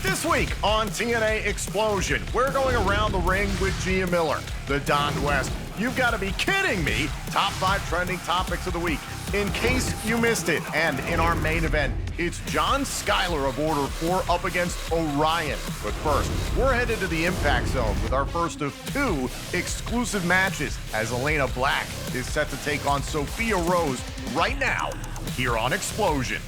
This week on TNA Explosion, we're going around the ring with Gia Miller, the Don West. You've got to be kidding me. Top 5 trending topics of the week, in case you missed it. And in our main event, it's John Skyler of Order 4 up against Orion. But first, we're headed to the Impact Zone with our first of 2 exclusive matches, as Elayna Black is set to take on Sophia Rose right now here on Explosion.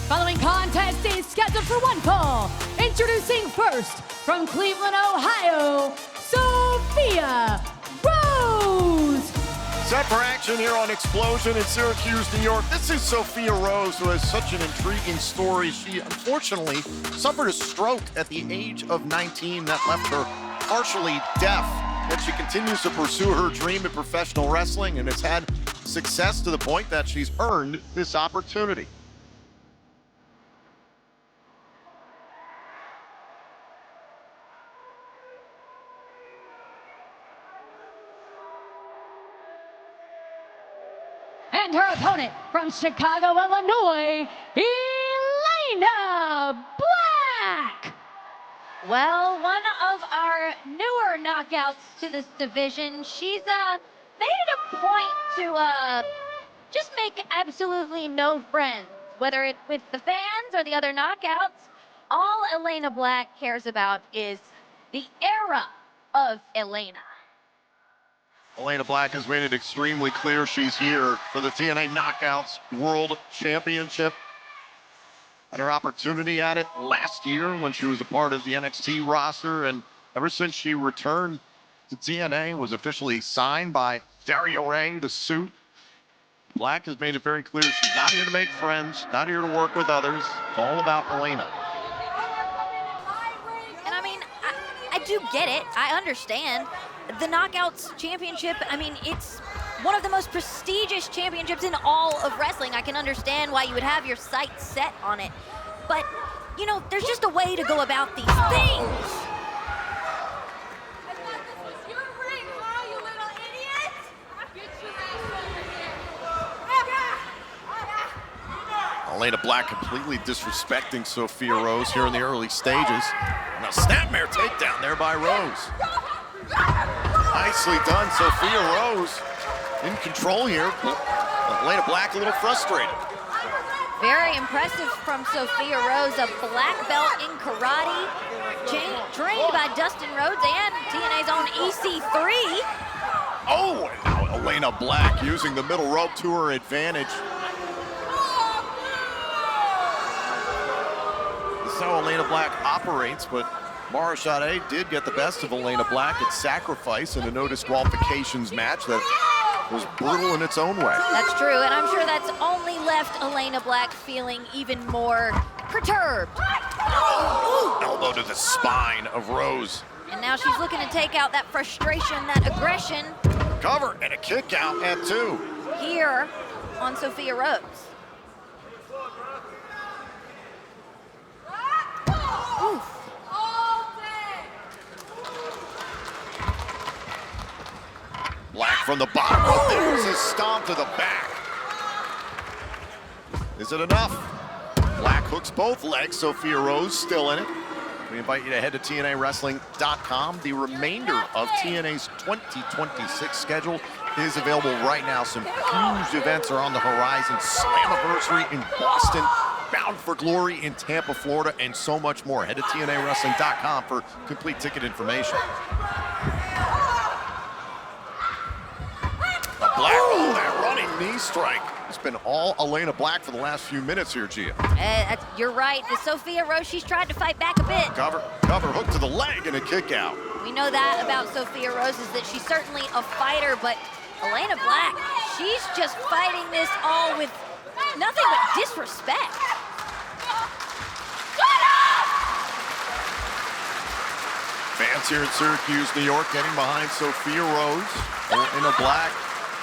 Following contest is scheduled for one fall. Introducing first, from Cleveland, Ohio, Sophia Rose. Set for action here on Explosion in Syracuse, New York. This is Sophia Rose, who has such an intriguing story. She unfortunately suffered a stroke at the age of 19 that left her partially deaf. And she continues to pursue her dream in professional wrestling and has had success to the point that she's earned this opportunity. And her opponent from Chicago, Illinois, Elayna Black. Well, one of our newer knockouts to this division, she's made it a point to just make absolutely no friends, whether it's with the fans or the other knockouts. All Elayna Black cares about is the era of Elena. Elayna Black has made it extremely clear she's here for the TNA Knockouts World Championship. Had her opportunity at it last year when she was a part of the NXT roster, and ever since she returned to TNA, was officially signed by Dario Ray, the suit. Black has made it very clear she's not here to make friends, not here to work with others. It's all about Elena. And I mean, I do get it. I understand. The Knockouts Championship, I mean, it's one of the most prestigious championships in all of wrestling. I can understand why you would have your sights set on it. But, you know, there's just a way to go about these things. Elayna Black completely disrespecting Sophia Rose here in the early stages. And a snapmare takedown there by Rose. Nicely done, Sophia Rose in control here. Elayna Black a little frustrated. Very impressive from Sophia Rose, a black belt in karate, trained by Dustin Rhodes and TNA's own EC3. Oh, and now Elayna Black using the middle rope to her advantage. This is how Elayna Black operates, but Mara Sade did get the best of Elayna Black at Sacrifice in a no disqualifications match that was brutal in its own way. That's true, and I'm sure that's only left Elayna Black feeling even more perturbed. Elbow to the spine of Rose. And now she's looking to take out that frustration, that aggression. Cover and a kick out at 2. Here on Sophia Rose. Oof. Black from the bottom rope. There's a stomp to the back. Is it enough? Black hooks both legs. Sophia Rose still in it. We invite you to head to TNAWrestling.com. The remainder of TNA's 2026 schedule is available right now. Some huge events are on the horizon. Slammiversary in Boston, Bound for Glory in Tampa, Florida, and so much more. Head to TNAWrestling.com for complete ticket information. Black, oh, that running knee strike. It's been all Elayna Black for the last few minutes here, Gia. You're right. The Sophia Rose, she's tried to fight back a bit. Cover, hook to the leg and a kick out. We know that about Sophia Rose, is that she's certainly a fighter, but Elayna Black, she's just fighting this all with nothing but disrespect. Fans here in Syracuse, New York, getting behind Sophia Rose in a black.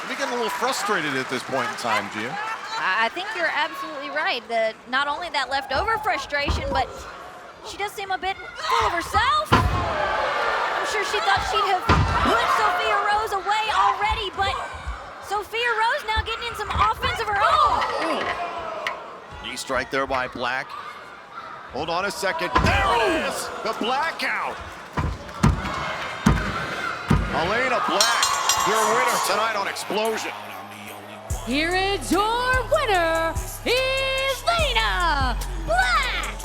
They're getting a little frustrated at this point in time, Gia. I think you're absolutely right. Not only that leftover frustration, but she does seem a bit full of herself. I'm sure she thought she'd have put Sophia Rose away already, but Sophia Rose now getting in some offense of her own. Knee strike there by Black. Hold on a second. There it is! The blackout! Elayna Black, your winner tonight on Xplosion. Here is your winner, Elayna Black!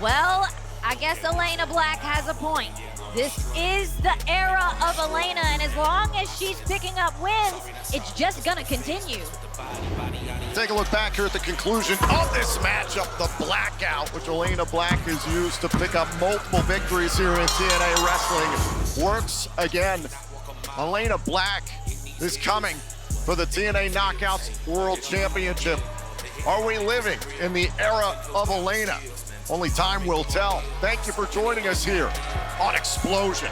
Well, I guess Elena Black has a point. This is the era of Elena, and as long as she's picking up wins, it's just gonna continue. Take a look back here at the conclusion of this matchup, the blackout, which Elayna Black has used to pick up multiple victories here in TNA Wrestling, works again. Elayna Black is coming for the TNA Knockouts World Championship. Are we living in the era of Elena? Only time will tell. Thank you for joining us here on Xplosion.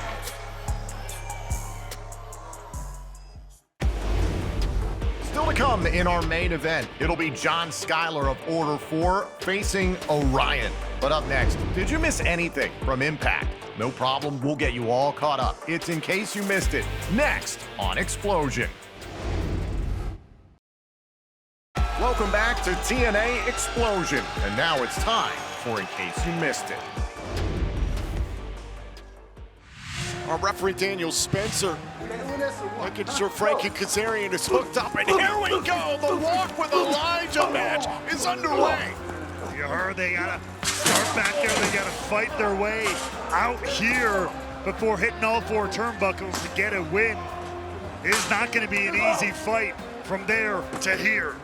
Still to come in our main event, it'll be John Skyler of Order 4 facing Orion. But up next, did you miss anything from Impact? No problem, we'll get you all caught up. It's In Case You Missed It, next on Xplosion. Welcome back to TNA Xplosion, and now it's time for In Case You Missed It. Our referee Daniel Spencer making sure Frankie Kazarian is hooked up, and here we go! The Walk with Elijah match is underway. You heard they gotta start back there, they gotta fight their way out here before hitting all four turnbuckles to get a win. It is not gonna be an easy fight from there to here.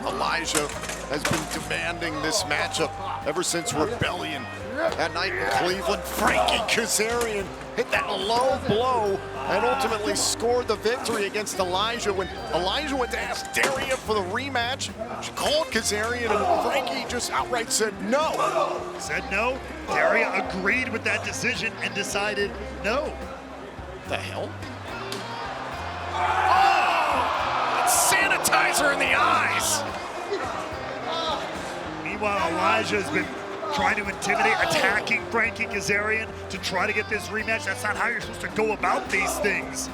Elijah has been demanding this matchup ever since Rebellion. That night in Cleveland, Frankie Kazarian hit that low blow and ultimately scored the victory against Elijah. When Elijah went to ask Daria for the rematch, she called Kazarian and Frankie just outright said no. Said no. Daria agreed with that decision and decided no. The hell? Oh! Sanitizer in the eyes! Meanwhile, Elijah has been trying to intimidate, attacking Frankie Kazarian to try to get this rematch. That's not how you're supposed to go about these things.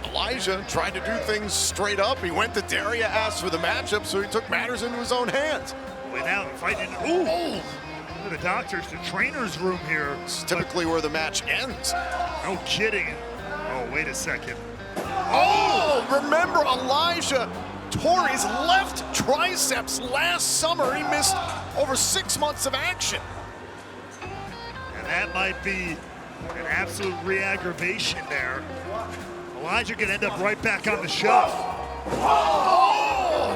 Elijah tried to do things straight up. He went to Daria, asked for the matchup, so he took matters into his own hands. Went out and fighting. Ooh! The doctors, the trainer's room here. It's typically where the match ends. No kidding. Oh, wait a second. Oh, remember Elijah tore his left triceps last summer. He missed over 6 months of action. And that might be an absolute re-aggravation there. Elijah could end up right back on the shelf. Oh!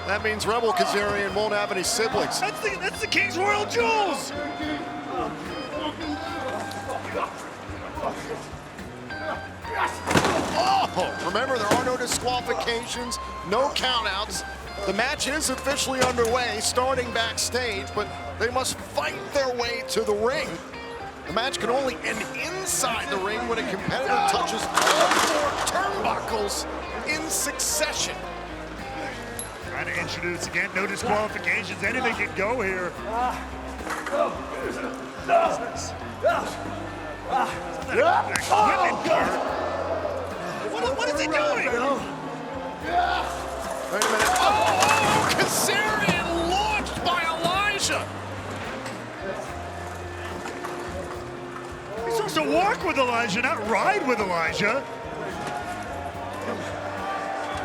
That means Rebel Kazarian won't have any siblings. That's the King's Royal Jewels! Oh, remember, there are no disqualifications, no countouts. The match is officially underway, starting backstage, but they must fight their way to the ring. The match can only end inside the ring when a competitor touches all four turnbuckles in succession. Trying to introduce again, no disqualifications, anything can go here. What is he doing? Wait a minute. Oh, Kazarian launched by Elijah. He's supposed to walk with Elijah, not ride with Elijah.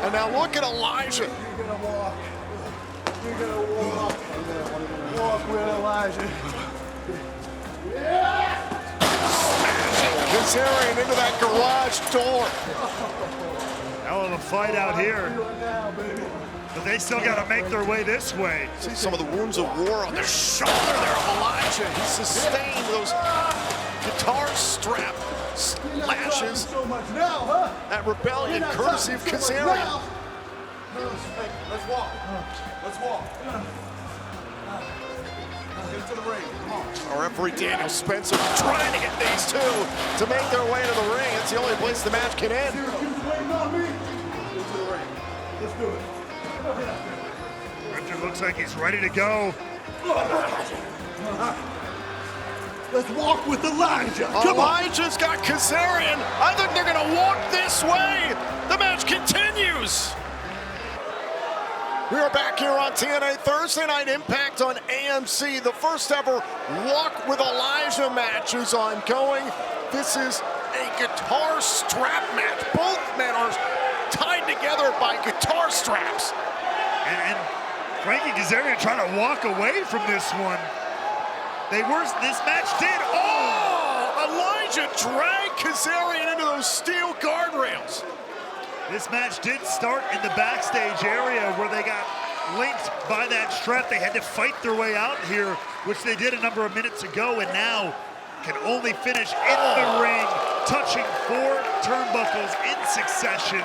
And now look at Elijah. You're gonna walk. You're gonna walk. Walk with Elijah. Kazarian into that garage door. Hell of a fight out here. But they still got to make their way this way. See some of the wounds of war on the shoulder there of Elijah. He sustained those guitar strap lashes. So much now, huh? That rebellion courtesy of Kazarian. Let's walk. Let's walk. Get to the ring. Come on. Our referee Daniel Spencer trying to get these two to make their way to the ring. It's the only place the match can end. Syracuse waiting on me. Get to the ring. Let's do it. Ripton looks like he's ready to go. Let's walk with Elijah. Come on. Elijah's got Kazarian. I think they're going to walk this way. The match continues. We are back here on TNA Thursday Night Impact on AMC. The first ever Walk with Elijah match is ongoing. This is a guitar strap match. Both men are tied together by guitar straps. And Frankie Kazarian trying to walk away from this one. This match did. Oh! Elijah dragged Kazarian into those steel guardrails. This match did start in the backstage area where they got linked by that strap. They had to fight their way out here, which they did a number of minutes ago, and now can only finish in the ring, touching 4 turnbuckles in succession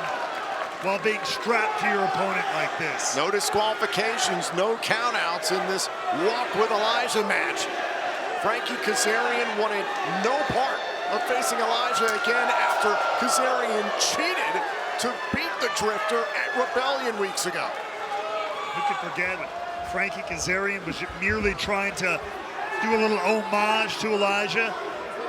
while being strapped to your opponent like this. No disqualifications, no countouts in this Walk with Elijah match. Frankie Kazarian wanted no part of facing Elijah again after Kazarian cheated to beat the Drifter at Rebellion weeks ago. Who could forget Frankie Kazarian was merely trying to do a little homage to Elijah,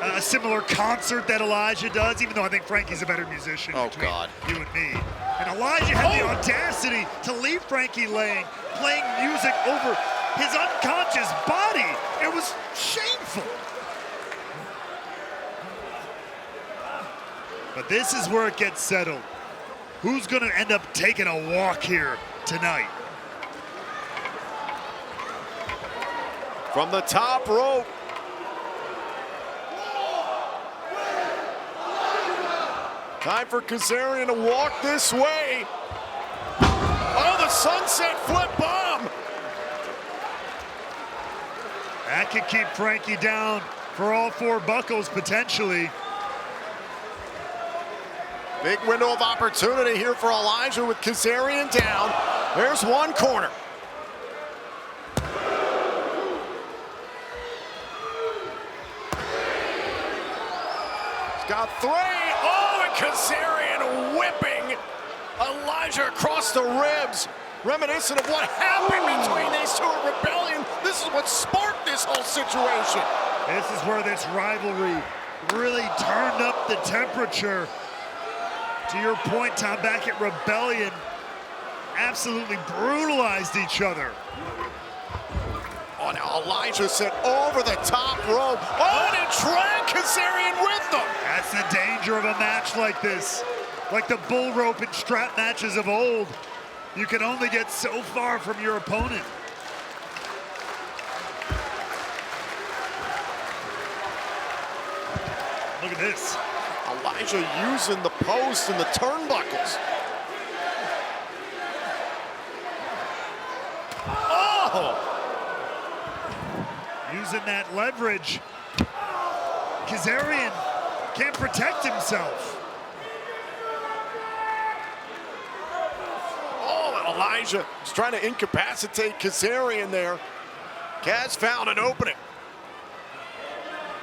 a similar concert that Elijah does, even though I think Frankie's a better musician between you and me. And Elijah had the audacity to leave Frankie playing music over his unconscious body. It was shameful. But this is where it gets settled. Who's going to end up taking a walk here tonight? From the top rope. Time for Kazarian to walk this way. Oh, the sunset flip bomb. That could keep Frankie down for all 4 buckles potentially. Big window of opportunity here for Elijah with Kazarian down. There's one corner. He's got 3. Oh, and Kazarian whipping Elijah across the ribs. Reminiscent of what happened between these two at Rebellion. This is what sparked this whole situation. This is where this rivalry really turned up the temperature. To your point, Tom, back at Rebellion, absolutely brutalized each other. Oh, now Elijah sent over the top rope. Oh, and dragged Kazarian with them. That's the danger of a match like this. Like the bull rope and strap matches of old. You can only get so far from your opponent. Look at this. Elijah using the post and the turnbuckles. Oh! Using that leverage. Kazarian can't protect himself. Oh, and Elijah is trying to incapacitate Kazarian there. Kaz found an opening.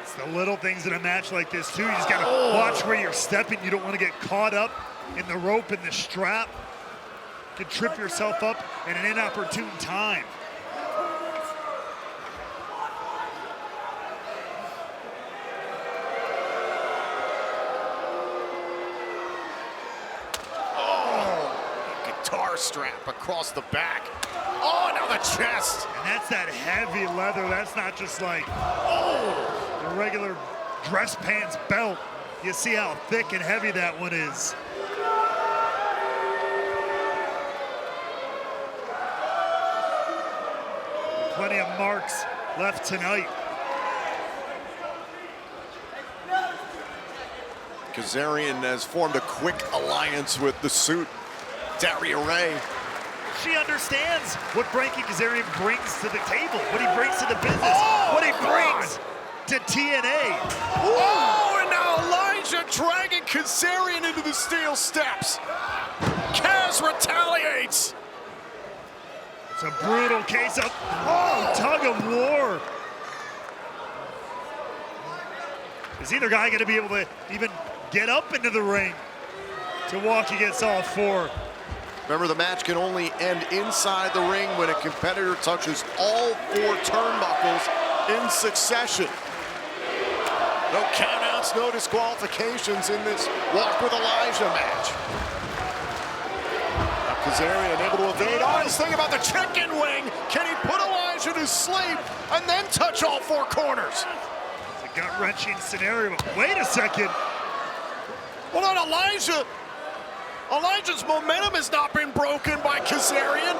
It's the little things in a match like this too. You just gotta watch where you're stepping. You don't want to get caught up in the rope and the strap. You could trip yourself up at an inopportune time. Guitar strap across the back. Oh, now the chest. And that's that heavy leather. That's not just like, a regular dress pants belt. You see how thick and heavy that one is. Plenty of marks left tonight. Kazarian has formed a quick alliance with the suit, Daria Ray. She understands what Frankie Kazarian brings to the table, what he brings to the business, what he brings to TNA. Oh, and now Elijah dragging Kazarian into the steel steps. Kaz retaliates. It's a brutal case of, tug of war. Is either guy going to be able to even get up into the ring to walk against all four? Remember, the match can only end inside the ring when a competitor touches all four turnbuckles in succession. No countouts, no disqualifications in this Walk with Elijah match. Now Kazarian able to evade. Oh, he's thinking about the chicken wing. Can he put Elijah to sleep and then touch all four corners? It's a gut-wrenching scenario, but wait a second. Hold on, Elijah's momentum has not been broken by Kazarian.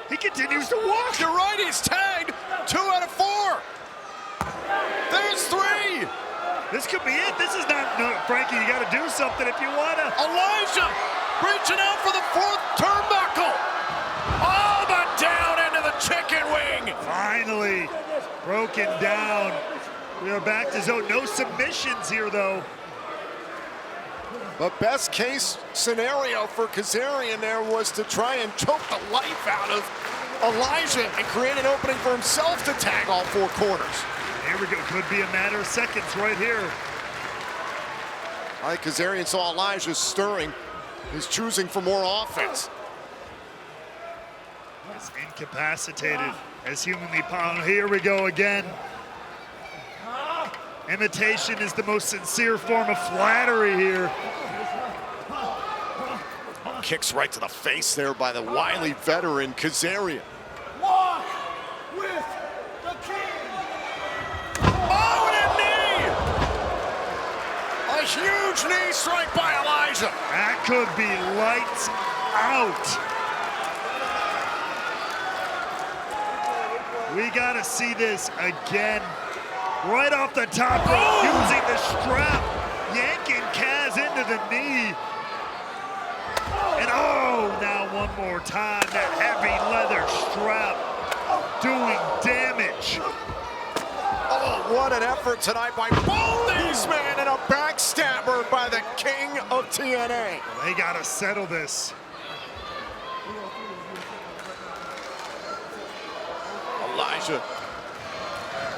He continues to walk. You're right, he's tagged 2 out of 4. There's 3. This could be it. This is not, no, Frankie, you got to do something if you want to. Elijah reaching out for the 4th turnbuckle. Oh, but down into the chicken wing. Finally broken down. We are back to zone. No submissions here, though. But best case scenario for Kazarian there was to try and choke the life out of Elijah and create an opening for himself to tag all 4 corners. Here we go. Could be a matter of seconds right here. I think Kazarian saw Elijah stirring. He's choosing for more offense. As incapacitated as humanly possible. Here we go again. Imitation is the most sincere form of flattery here. Kicks right to the face there by the wily veteran Kazarian. Walk with the king. Oh, and a knee! A huge knee strike by Elijah. That could be lights out. We gotta see this again. Right off the top rope, using the strap, yanking Kaz into the knee. And now one more time, that heavy leather strap doing damage. Oh, what an effort tonight by both these men, and a backstabber by the king of TNA. They gotta settle this. Elijah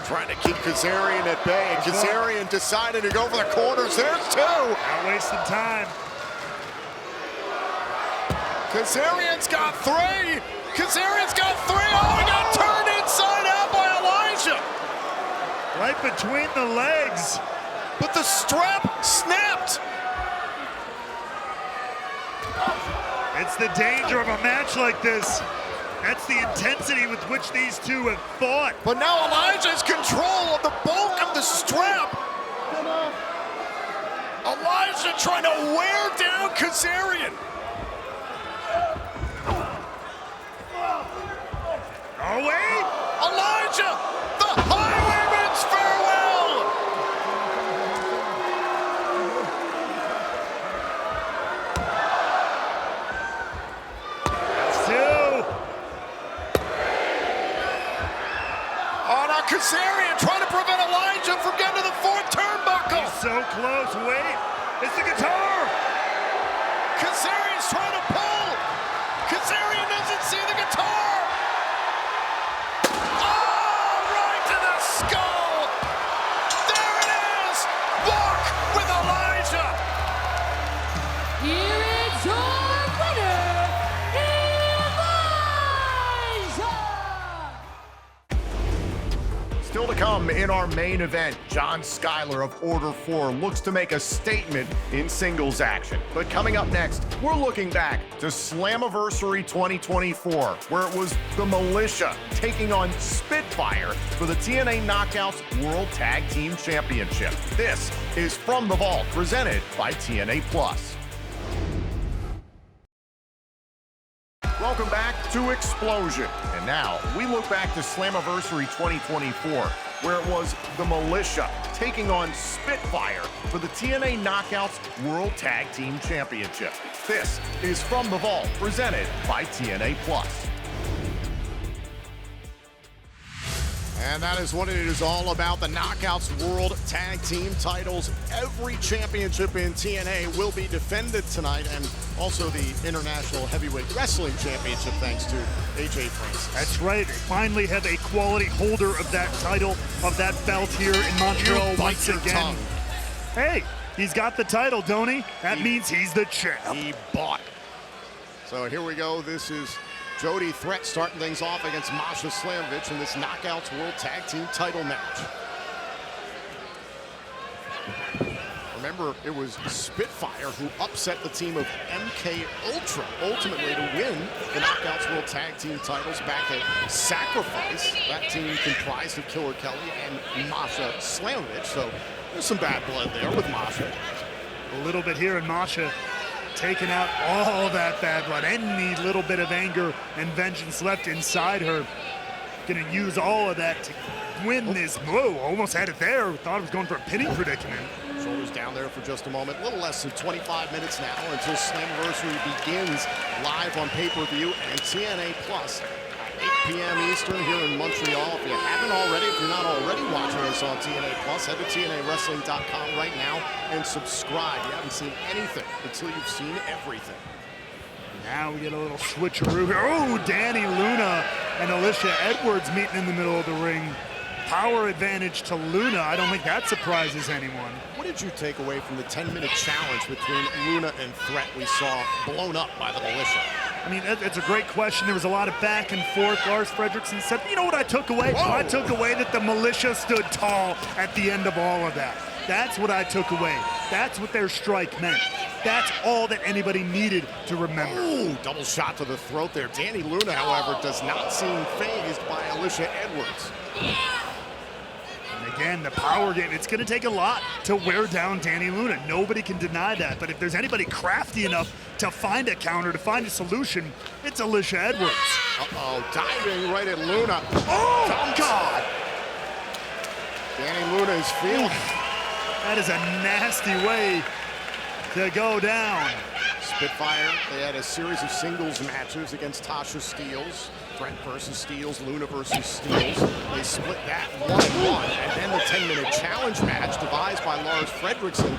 trying to keep Kazarian at bay, and Kazarian decided to go for the corners. There's 2. Not wasting time. Kazarian's got 3. Kazarian's got 3. Oh, he got turned inside out by Elijah. Right between the legs. But the strap snapped. It's the danger of a match like this. That's the intensity with which these two have fought. But now Elijah's control of the bulk of the strap. Elijah trying to wear down Kazarian. Oh, wait! Elijah, the Highwayman's farewell! That's 2. Oh, now Kazarian trying to prevent Elijah from getting to the 4th turnbuckle. He's so close, wait. It's the guitar! Kazarian's trying to pull. Kazarian doesn't see the guitar. Still to come in our main event, John Skyler of Order 4 looks to make a statement in singles action. But coming up next, we're looking back to Slammiversary 2024, where it was the Militia taking on Spitfire for the TNA Knockouts World Tag Team Championship. This is From the Vault, presented by TNA Plus. Welcome back to Xplosion. And now we look back to Slammiversary 2024, where it was the Militia taking on Spitfire for the TNA Knockouts World Tag Team Championship. This is From the Vault, presented by TNA Plus. And that is what it is all about, the Knockouts World Tag Team titles. Every championship in TNA will be defended tonight, and also the International Heavyweight Wrestling Championship, thanks to AJ Francis. That's right. They finally have a quality holder of that title, of that belt here in Montreal once again. Hey, he's got the title, don't he? That means he's the champ. He bought it. So here we go. This is Jody Threat starting things off against Masha Slamovich in this Knockouts World Tag Team title match. Remember, it was Spitfire who upset the team of MK Ultra, ultimately to win the Knockouts World Tag Team titles back at Sacrifice. That team comprised of Killer Kelly and Masha Slamovich, so there's some bad blood there with Masha. A little bit here, and Masha taking out all that bad blood, any little bit of anger and vengeance left inside her. Gonna use all of that to win this. Whoa, almost had it there. Thought it was going for a pinning predicament. Shoulders down there for just a moment. A little less than 25 minutes now until Slammiversary begins live on pay-per-view and TNA Plus. 8 p.m. Eastern here in Montreal. If you haven't already, if you're not already watching us on TNA Plus, head to TNAWrestling.com right now and subscribe. You haven't seen anything until you've seen everything. Now we get a little switcheroo here. Oh, Danny Luna and Alicia Edwards meeting in the middle of the ring. Power advantage to Luna. I don't think that surprises anyone. What did you take away from the 10-minute challenge between Luna and Threat we saw blown up by the Militia? I mean, that's a great question. There was a lot of back and forth. Lars Fredrickson said, you know what I took away? Whoa. I took away that the Militia stood tall at the end of all of that. That's what I took away. That's what their strike meant. That's all that anybody needed to remember. Ooh, double shot to the throat there. Danny Luna, however, does not seem fazed by Alicia Edwards. And again, the power game, it's going to take a lot to wear down Danny Luna. Nobody can deny that. But if there's anybody crafty enough to find a counter, to find a solution, it's Alicia Edwards. Uh-oh, diving right at Luna. Oh, God! Danny Luna is feeling. That is a nasty way to go down. Spitfire, they had a series of singles matches against Tasha Steelz. Threat versus Steelz, Luna versus Steelz. They split that 1-1. And then the 10-minute challenge match devised by Lars Fredrickson.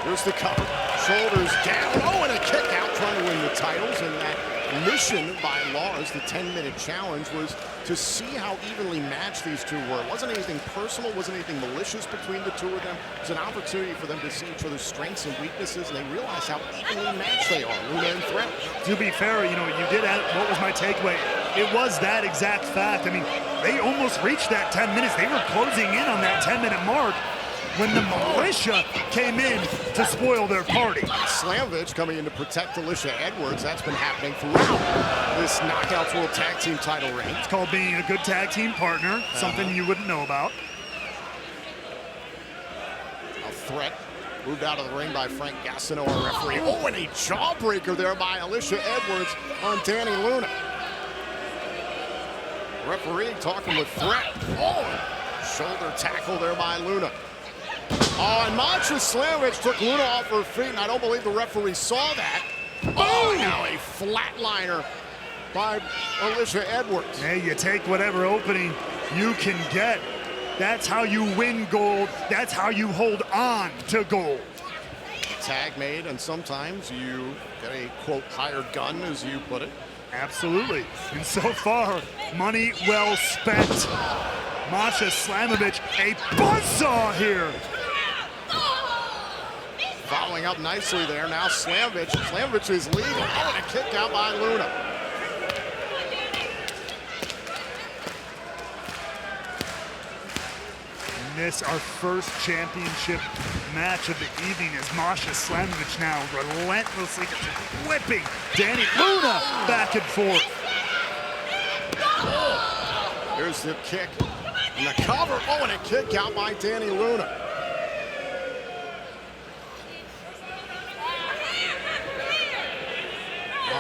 Here's the cover. Shoulders down. Oh, and a kick out trying to win the titles. And that mission by Lars, the 10-minute challenge, was to see how evenly matched these two were. It wasn't anything personal, wasn't anything malicious between the two of them. It was an opportunity for them to see each other's strengths and weaknesses, and they realized how evenly matched they are, Luna and Threat. To be fair, you know, you did ask, what was my takeaway? It was that exact fact. I mean, they almost reached that 10 minutes. They were closing in on that 10-minute mark when the Militia came in to spoil their party. Slamovich coming in to protect Alicia Edwards. That's been happening throughout this Knockouts World Tag Team title reign. It's called being a good tag team partner, something you wouldn't know about. A Threat moved out of the ring by Frank Gassino, our referee. Oh, and a jawbreaker there by Alicia Edwards on Danny Luna. Referee talking with Threat. Oh, shoulder tackle there by Luna. Oh, and Masha Slamovich took Luna off her feet, and I don't believe the referee saw that. Oh, now a flatliner by Alicia Edwards. Hey, you take whatever opening you can get. That's how you win gold. That's how you hold on to gold. Tag made, and sometimes you get a, quote, hired gun, as you put it. Absolutely. And so far, money well spent. Masha Slamovich, a buzzsaw here. Following up nicely there. Now Slamovich. Slamovich is leading. Oh, and a kick out by Luna. And this, our first championship match of the evening, is Masha Slamovich now relentlessly whipping Danny Luna back and forth. Here's the kick and the cover. Oh, and a kick out by Danny Luna.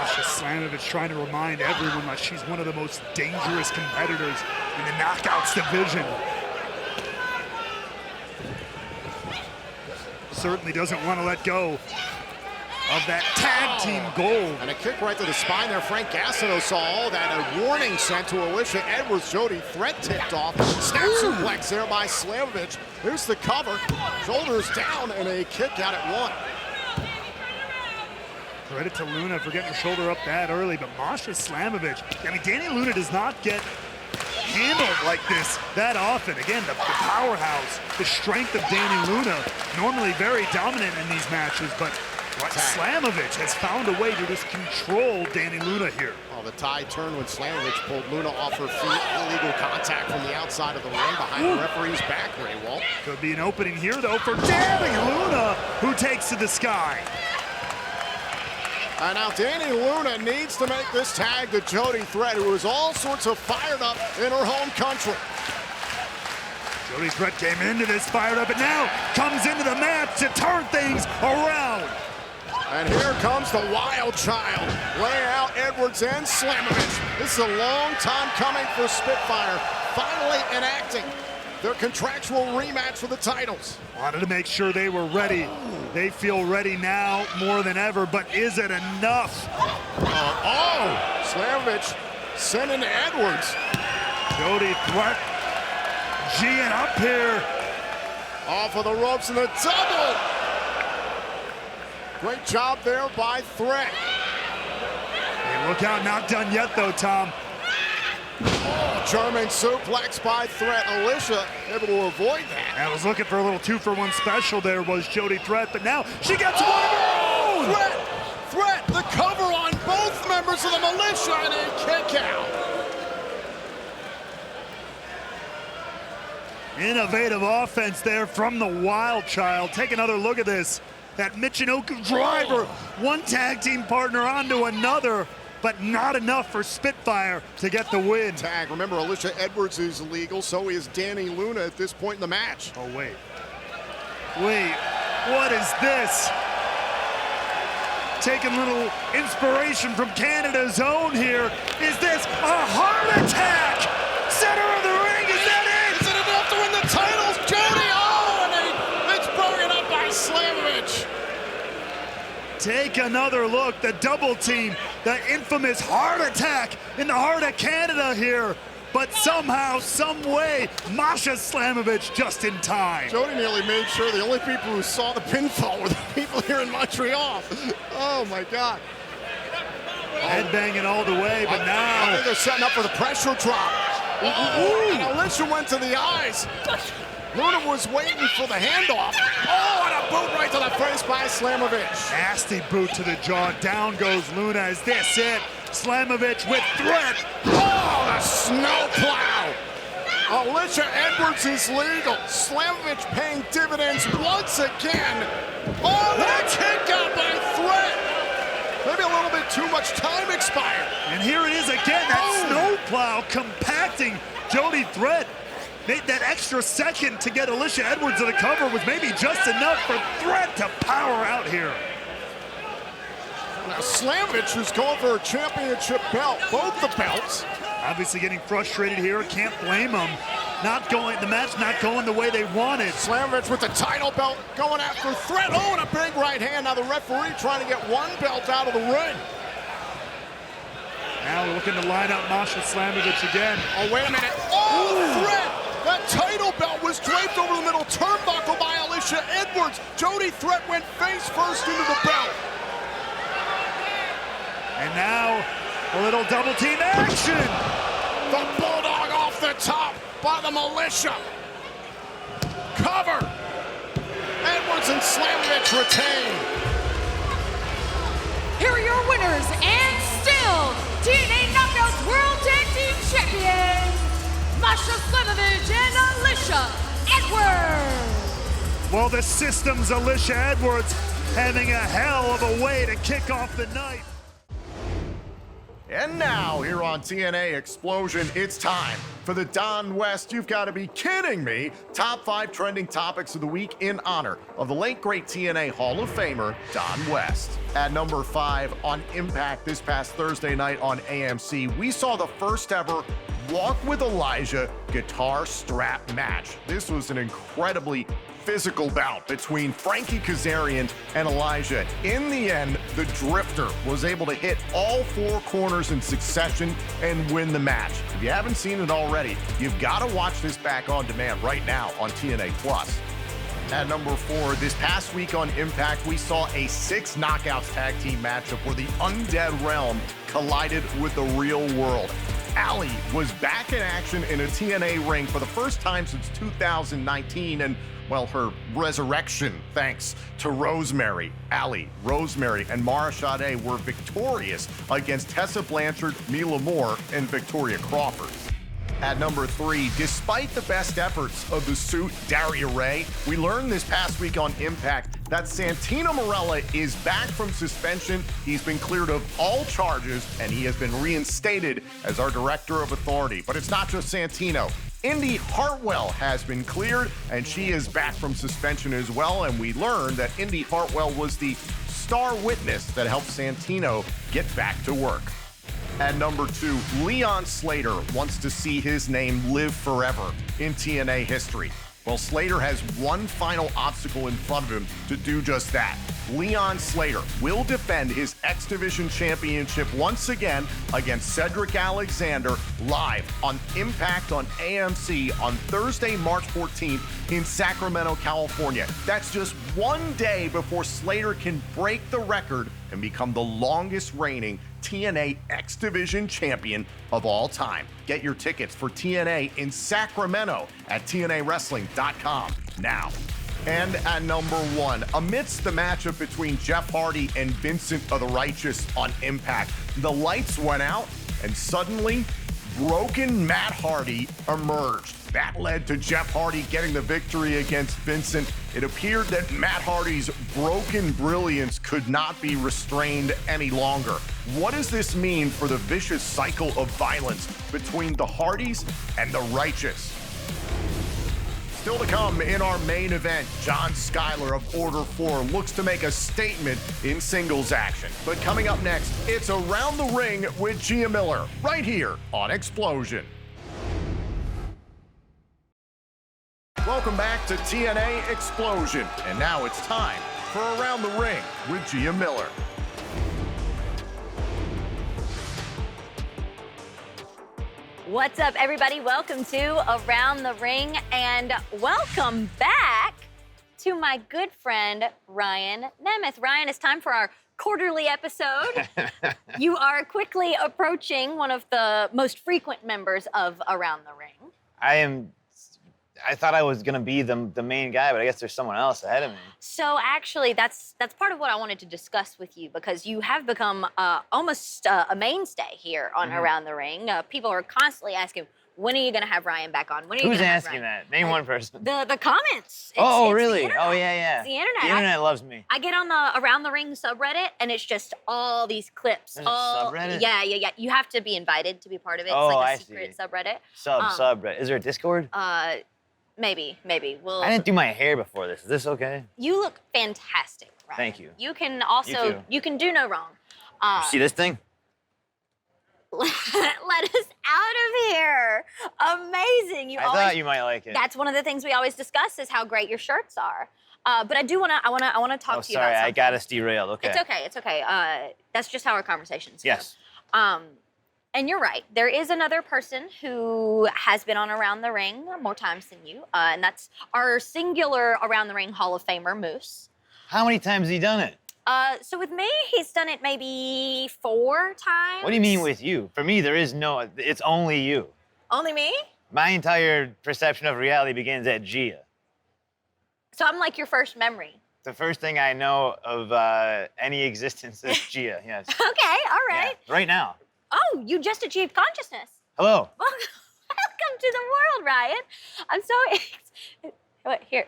Masha Slamovich trying to remind everyone that she's one of the most dangerous competitors in the knockouts division. Certainly doesn't want to let go of that tag team goal. And a kick right to the spine there. Frank Gassino saw all that. A warning sent to Elayna Edwards. Jody Threat tipped off. Snap suplex there by Slamovich. Here's the cover. Shoulders down and a kick out at one. Credit to Luna for getting her shoulder up that early, but Masha Slamovich, I mean, Dani Luna does not get handled like this that often. Again, the powerhouse, the strength of Dani Luna, normally very dominant in these matches, but Slamovich has found a way to just control Dani Luna here. Oh, the tide turned when Slamovich pulled Luna off her feet. Illegal contact from the outside of the ring behind the referee's back, Ray Walt. Could be an opening here, though, for Dani Luna, who takes to the sky. And now Dani Luna needs to make this tag to Jody Threat, who is all sorts of fired up in her home country. Jody Threat came into this fired up and now comes into the match to turn things around. And here comes the wild child, laying out Edwards and Slamovich. This is a long time coming for Spitfire, finally enacting their contractual rematch for the titles. Wanted to make sure they were ready. They feel ready now more than ever, but is it enough? Slamovich sending to Edwards. Jody Threat G-ing up here. Off of the ropes and the double. Great job there by Threat. Hey, look out, not done yet though, Tom. German suplex by Threat. Elayna able to avoid that. I was looking for a little 2-for-1 special there was Jody Threat, but now she gets one of her own! Threat, the cover on both members of the militia and a kick out. Innovative offense there from the Wild Child. Take another look at this. That Michinoku driver, one tag team partner onto another, but not enough for Spitfire to get the win. Tag, remember Elayna Edwards is legal, so is Dani Luna at this point in the match. Oh, wait, what is this? Taking a little inspiration from Canada's own here. Is this a heart attack? Center of the ring, is that it? Is it enough to win the titles? Jody, and it's broken up by Slamovich. Take another look, the double team, the infamous heart attack in the heart of Canada here. But somehow, some way, Masha Slamovich just in time. Jody nearly made sure the only people who saw the pinfall were the people here in Montreal. Oh my God. Headbanging all the way, but now. I think they're setting up for the pressure drop. And Elayna went to the eyes. Luna was waiting for the handoff. And a boot right to the face by Slamovich. Nasty boot to the jaw. Down goes Luna. Is this it? Slamovich with Threat. The snowplow. Elayna Edwards is legal. Slamovich paying dividends once again. That kick out by Threat. Maybe a little bit too much time expired. And here it is again, that snowplow compacting Jody Threat. That extra second to get Elayna Edwards to the cover was maybe just enough for Threat to power out here. Now Slamovich is going for a championship belt, both the belts. Obviously getting frustrated here, can't blame him. The match not going the way they wanted. Slamovich with the title belt going after Threat. And a big right hand. Now the referee trying to get one belt out of the ring. Now we're looking to line up Masha Slamovich again. Wait a minute. Threat! That title belt was draped over the middle turnbuckle by Elayna Edwards. Jody Threat went face first into the belt. And now a little double team action. The Bulldog off the top by the militia. Cover. Edwards and Slamovich retain. Here are your winners and still TNA Knockouts World Tag Team Champions, Masha Slamovich and Elayna Edwards. Well, the system's Elayna Edwards having a hell of a way to kick off the night. And now, here on TNA Explosion, it's time for the Don West, you've got to be kidding me, top 5 trending topics of the week in honor of the late great TNA Hall of Famer, Don West. At number 5 on Impact this past Thursday night on AMC, we saw the first ever Walk with Elijah guitar strap match. This was an incredibly physical bout between Frankie Kazarian and Elijah. In the end, the Drifter was able to hit all 4 corners in succession and win the match. If you haven't seen it already, you've got to watch this back on demand right now on TNA+. At number 4, this past week on Impact, we saw a 6 knockouts tag team matchup where the Undead Realm collided with the real world. Allie was back in action in a TNA ring for the first time since 2019, and well, her resurrection thanks to Rosemary. Allie, Rosemary, and Mara Sade were victorious against Tessa Blanchard, Mila Moore, and Victoria Crawford. At number 3, despite the best efforts of the suit Daria Ray, we learned this past week on Impact that Santino Marella is back from suspension. He's been cleared of all charges, and he has been reinstated as our Director of Authority. But it's not just Santino. Indy Hartwell has been cleared, and she is back from suspension as well. And we learned that Indy Hartwell was the star witness that helped Santino get back to work. At number 2, Leon Slater wants to see his name live forever in TNA history. Well, Slater has one final obstacle in front of him to do just that. Leon Slater will defend his X Division Championship once again against Cedric Alexander live on Impact on AMC on Thursday, March 14th in Sacramento, California. That's just one day before Slater can break the record and become the longest reigning TNA X Division champion of all time. Get your tickets for TNA in Sacramento at TNAWrestling.com now. And at number 1, amidst the matchup between Jeff Hardy and Vincent of the Righteous on Impact, the lights went out and suddenly broken Matt Hardy emerged. That led to Jeff Hardy getting the victory against Vincent. It appeared that Matt Hardy's broken brilliance could not be restrained any longer. What does this mean for the vicious cycle of violence between the Hardys and the Righteous? Still to come in our main event, John Skyler of Order 4 looks to make a statement in singles action. But coming up next, it's Around the Ring with Gia Miller, right here on Explosion. Welcome back to TNA Explosion, and now it's time for Around the Ring with Gia Miller. What's up, everybody? Welcome to Around the Ring, and welcome back to my good friend, Ryan Nemeth. Ryan, it's time for our quarterly episode. You are quickly approaching one of the most frequent members of Around the Ring. I thought I was gonna be the main guy, but I guess there's someone else ahead of me. So actually, that's part of what I wanted to discuss with you, because you have become almost a mainstay here on Around the Ring. People are constantly asking, when are you gonna have Ryan back on? When are you Who's gonna have asking Ryan? that? Name one person. The comments. Oh, it's really? the internet. Oh, yeah. It's the internet. The internet loves me. I get on the Around the Ring subreddit, and it's just all these clips. There's a subreddit? Yeah. You have to be invited to be part of it. Oh, it's like I a secret see. subreddit. Subreddit. Is there a Discord? Maybe. Well, I didn't do my hair before this. Is this okay? you look fantastic, Ryan. Thank you. You can also, too. you can do no wrong. See this thing? Let us out of here. Amazing. I thought you might like it. That's one of the things we always discuss is how great your shirts are. But I wanna talk to you about something. Sorry, I got us derailed. Okay. It's okay. That's just how our conversations go. Yes. And you're right. There is another person who has been on Around the Ring more times than you, and that's our singular Around the Ring Hall of Famer, Moose. How many times has he done it? So with me, he's done it maybe 4 times. What do you mean with you? For me, it's only you. Only me? My entire perception of reality begins at Gia. So I'm like your first memory. The first thing I know of any existence is Gia, yes. Okay, all right. Yeah, right now. Oh, you just achieved consciousness. Hello. Welcome to the world, Ryan. I'm so excited. Wait, here.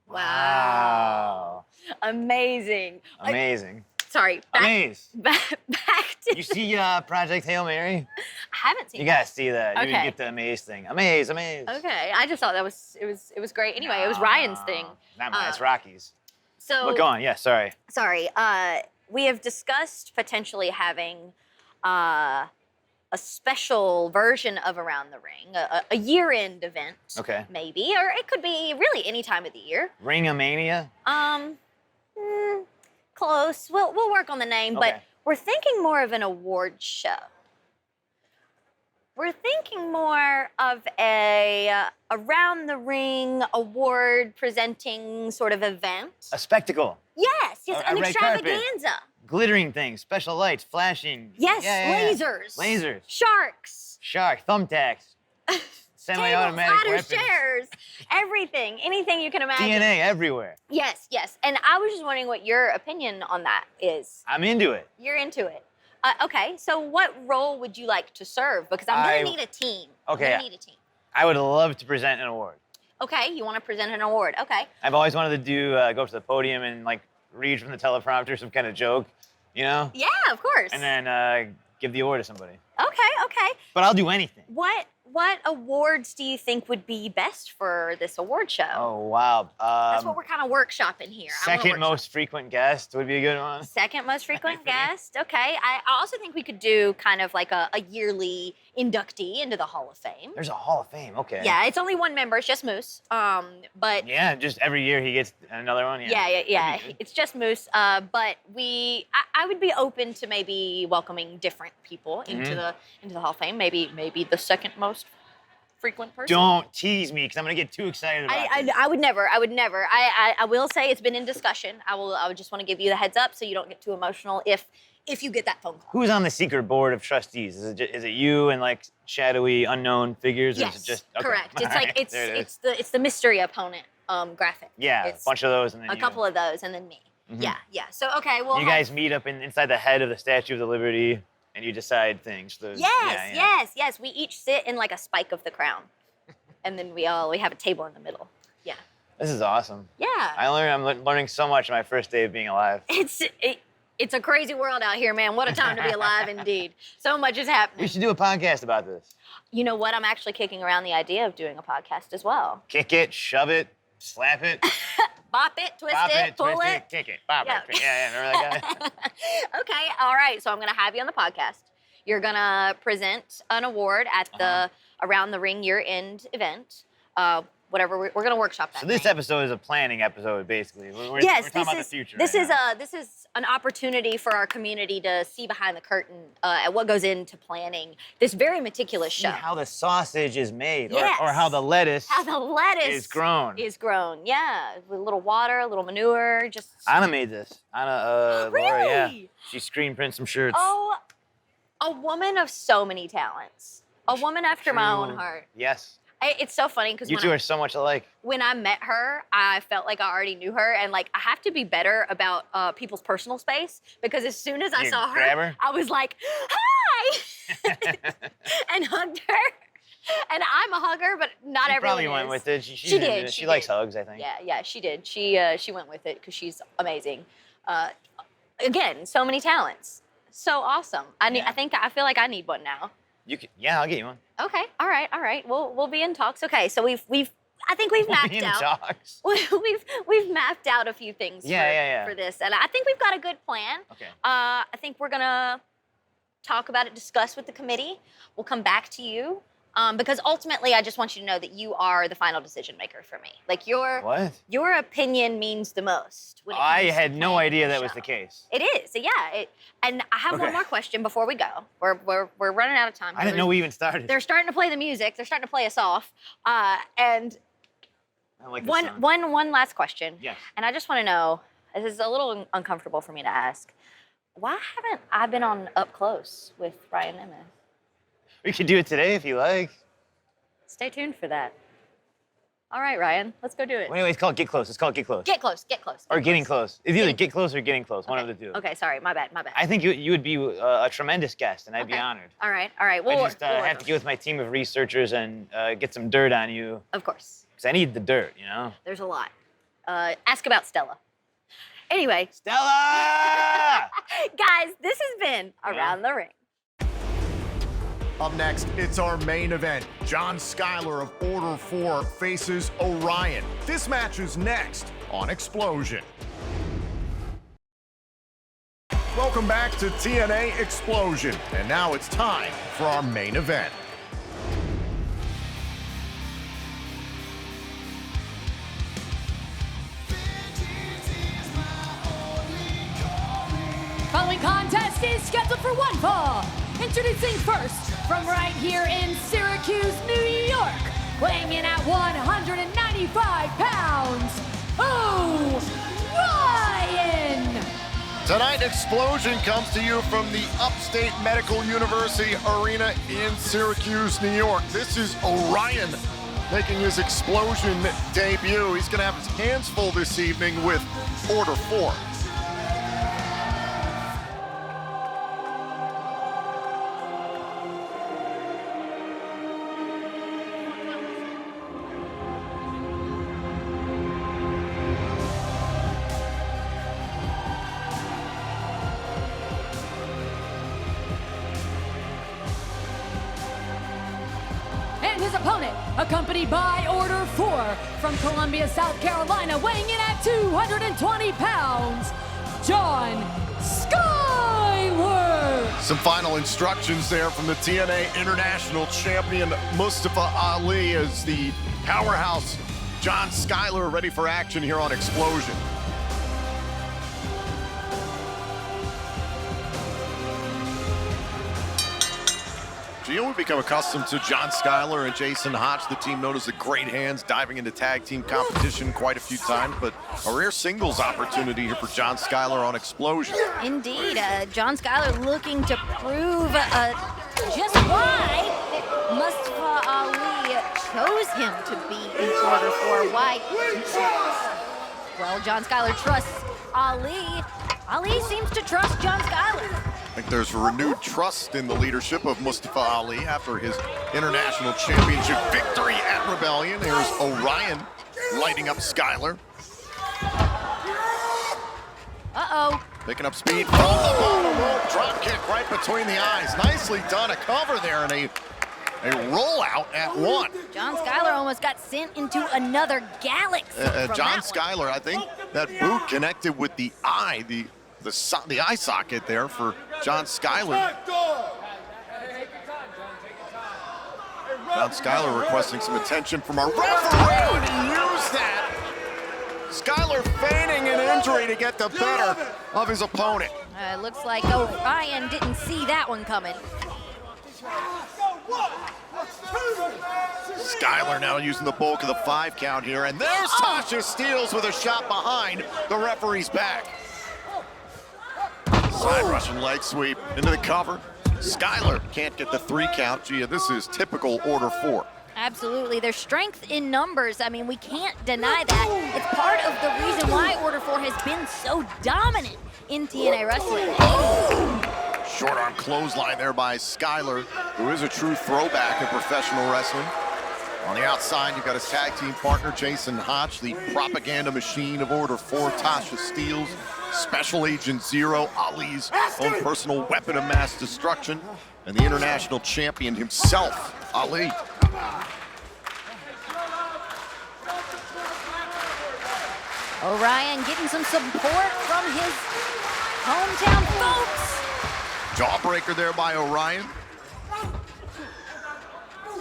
Wow. Amazing. Amazing. sorry. Amaze. Back to. You see Project Hail Mary? I haven't seen You that. gotta see that. You Okay. would get the Amaze thing. Amaze, Amaze. Okay, I just thought it was great. Anyway, it was Ryan's thing. Not mine, it's Rocky's. So But go on, yeah, sorry. sorry. We have discussed potentially having a special version of Around the Ring, a year-end event. Okay. Maybe, or it could be really any time of the year. Ring-a-mania? Close. We'll work on the name, but Okay. we're thinking more of an award show. We're thinking more of a Around the Ring award presenting sort of event. A spectacle. Yes, A an red carpet. extravaganza. Glittering things, special lights, flashing. Yes, Yeah, yeah, yeah. lasers. Lasers. Sharks. Shark, thumbtacks. Tables, Semi-automatic ladders, weapons. chairs. Everything. Anything you can imagine. TNA everywhere. Yes, yes. And I was just wondering what your opinion on that is. I'm into it. You're into it. Okay, so what role would you like to serve? Because I'm I- gonna need a team. Okay. I'm gonna need a team. I would love to present an award. Okay, you want to present an award. Okay. I've always wanted to do go up to the podium and like read from the teleprompter some kind of joke, you know, Yeah, of course. and then give the award to somebody. Okay. But I'll do anything. What awards do you think would be best for this award show? Oh wow. That's what we're kind of workshopping here. I wanna Second workshop. most frequent guest would be a good one. Second most frequent guest. Okay. I also think we could do kind of like a yearly inductee into the Hall of Fame. There's a Hall of Fame. Okay. Yeah, it's only one member. It's just Moose. But Yeah, just every year he gets another one. Yeah. yeah. It's just Moose. But I would be open to maybe welcoming different people into the Hall of Fame. Maybe the second most frequent person. Don't tease me, because I'm gonna get too excited about this. I would never. I will say it's been in discussion. I would just want to give you the heads up so you don't get too emotional if you get that phone call. Who's on the secret board of trustees? Is it you and like shadowy unknown figures, or Yes, is it just okay. correct. It's All like right, there it is. it's the mystery opponent graphic. Yeah, It's a bunch of those, and then a you. couple of those, and then me. Mhm. Yeah. So okay, well. You guys meet up inside the head of the Statue of the Liberty, and you decide things. Yes. We each sit in like a spike of the crown, and then we have a table in the middle. Yeah. This is awesome. Yeah. I'm learning so much on my first day of being alive. It's a crazy world out here, man. What a time to be alive, indeed. So much is We happening. should do a podcast about this. You know what? I'm actually kicking around the idea of doing a podcast as well. Kick it, shove it, slap it, Bop it, twist bop it, pull twist it. kick it, bop Yeah. it. Yeah, remember that guy? Okay, all right. So I'm gonna have you on the podcast. You're gonna present an award at the Around the Ring year-end event. Whatever we're gonna workshop that. So this thing. episode is a planning episode, basically. We're Yes, talking this about is the future. this right is now. this is an opportunity for our community to see behind the curtain at what goes into planning this very meticulous See show. how the sausage is made, Yes. or how the lettuce How the lettuce is grown. Is grown, yeah. With a little water, a little manure, just. Anna made this. Anna, Laura, yeah. Really? She screen printed some shirts. Oh, a woman of so many talents. A woman after my own True. heart. Yes. It's so funny because You two are so much alike. when I met her, I felt like I already knew her, and like I have to be better about people's personal space because as soon as I You saw grab her, her? I was like, "Hi," and hugged her. And I'm a hugger, but not She everyone probably went is. with it. She's She into did, it. she She likes did. hugs, I think. Yeah, she did. She went with it because she's amazing. Again, so many talents, so awesome. Yeah. I feel like I need one now. Yeah, I'll get you one. Okay, all right. We'll be in talks. Okay, so we've I think we've We'll mapped be in out. talks. We've mapped out a few things Yeah. for this, and I think we've got a good plan. Okay. I think we're gonna talk about it, discuss with the committee. We'll come back to you because ultimately, I just want you to know that you are the final decision maker for me. Like What? your opinion means the most. When it I comes to had no planning idea the that was show. the case. It is, yeah. And I have one Okay. more question before we go. We're running out of time. I didn't know we even started. They're starting to play the music. They're starting to play us off. And I like this song. one last question. Yes. And I just want to know. This is a little uncomfortable for me to ask. Why haven't I been on Up Close with Ryan Nemeth? We could do it today if you like. Stay tuned for that. All right, Ryan. Let's go do it. Well, anyway, it's called Get Close. It's called Get Close. Get close. Get close. Or Getting Close. It's either Getting- Get Close or Getting Close. One Okay. of the two. Okay. Sorry. My bad. I think you would be a tremendous guest, and I'd be Okay. honored. All right. I We'll just have to get with my team of researchers and get some dirt on you, Of course. because I need the dirt, you know? There's a lot. Ask about Stella. Anyway. Stella! Guys, this has been Around the Ring. Up next, it's our main event. John Skyler of Order 4 faces Orion. This match is next on Explosion. Welcome back to TNA Explosion, and now it's time for our main event. Following contest is scheduled for one fall. Introducing first, from right here in Syracuse, New York, weighing in at 195 pounds, Ryan! Tonight, Explosion comes to you from the Upstate Medical University Arena in Syracuse, New York. This is Orion making his Explosion debut. He's going to have his hands full this evening with Order 4. And his opponent, accompanied by Order 4 from Columbia, South Carolina, weighing in at 220 pounds, John Skyler! Some final instructions there from the TNA International Champion Mustafa Ali as the powerhouse John Skyler ready for action here on Explosion. Gia, we've become accustomed to John Skyler and Jason Hotch, the team known as the Great Hands, diving into tag team competition quite a few times, but a rare singles opportunity here for John Skyler on Explosion. Indeed, John Skyler looking to prove just why Mustafa Ali chose him to be in Order 4. Why? Well, John Skyler trusts Ali. Ali seems to trust John Skyler. I think there's renewed trust in the leadership of Mustafa Ali after his international championship victory at Rebellion. Here's Orion lighting up Skyler. Uh-oh. Picking up speed from the bottom rope. Drop kick right between the eyes. Nicely done. A cover there and a rollout at one. John Skyler almost got sent into another galaxy. John Skyler, I think that boot connected with the eye, the eye socket there for John Skyler. John Skyler requesting some attention from our referee, and he used that. Skyler feigning an injury to get the better of his opponent. Looks like Orion didn't see that one coming. Skyler now using the bulk of the 5 count here, and there's Tasha Steelz with a shot behind the referee's back. Side Russian leg sweep into the cover. Skyler can't get the 3 count. Gia, this is typical Order 4. Absolutely. There's strength in numbers. I mean, we can't deny that. It's part of the reason why Order 4 has been so dominant in TNA wrestling. Short arm clothesline there by Skyler, who is a true throwback in professional wrestling. On the outside, you've got his tag team partner, Jason Hotch, the propaganda machine of Order 4, Tasha Steelz, Special Agent Zero, Ali's own personal weapon of mass destruction, and the international champion himself, Ali. Orion getting some support from his hometown folks. Jawbreaker there by Orion.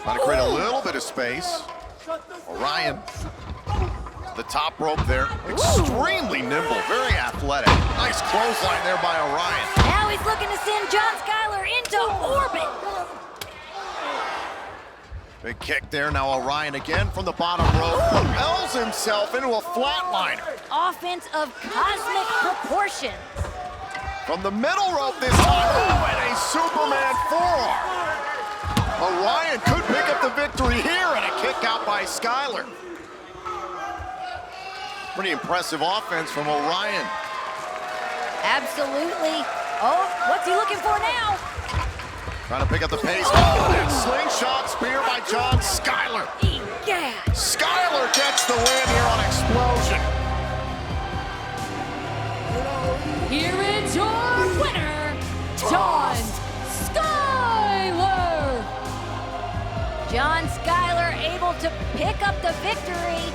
Trying to create a little bit of space. Orion, the top rope there. Extremely nimble, very athletic. Nice clothesline there by Orion. Now he's looking to send John Skyler into orbit. Big kick there. Now Orion again from the bottom rope. Propels himself into a flatliner. Offense of cosmic proportion. From the middle rope this time. Oh, and a Superman forearm. Orion could pick up the victory here, and a kick out by Skyler. Pretty impressive offense from Orion. Absolutely. Oh, what's he looking for now? Trying to pick up the pace. Oh, and slingshot spear by John Skyler. Yeah. Skyler gets the win here on Explosion. John Skyler able to pick up the victory.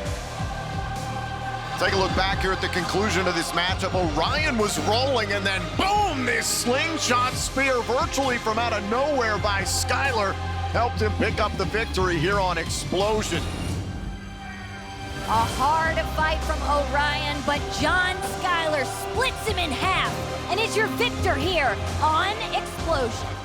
Take a look back here at the conclusion of this matchup. Orion was rolling, and then boom, this slingshot spear virtually from out of nowhere by Skyler helped him pick up the victory here on Explosion. A hard fight from Orion, but John Skyler splits him in half and is your victor here on Explosion.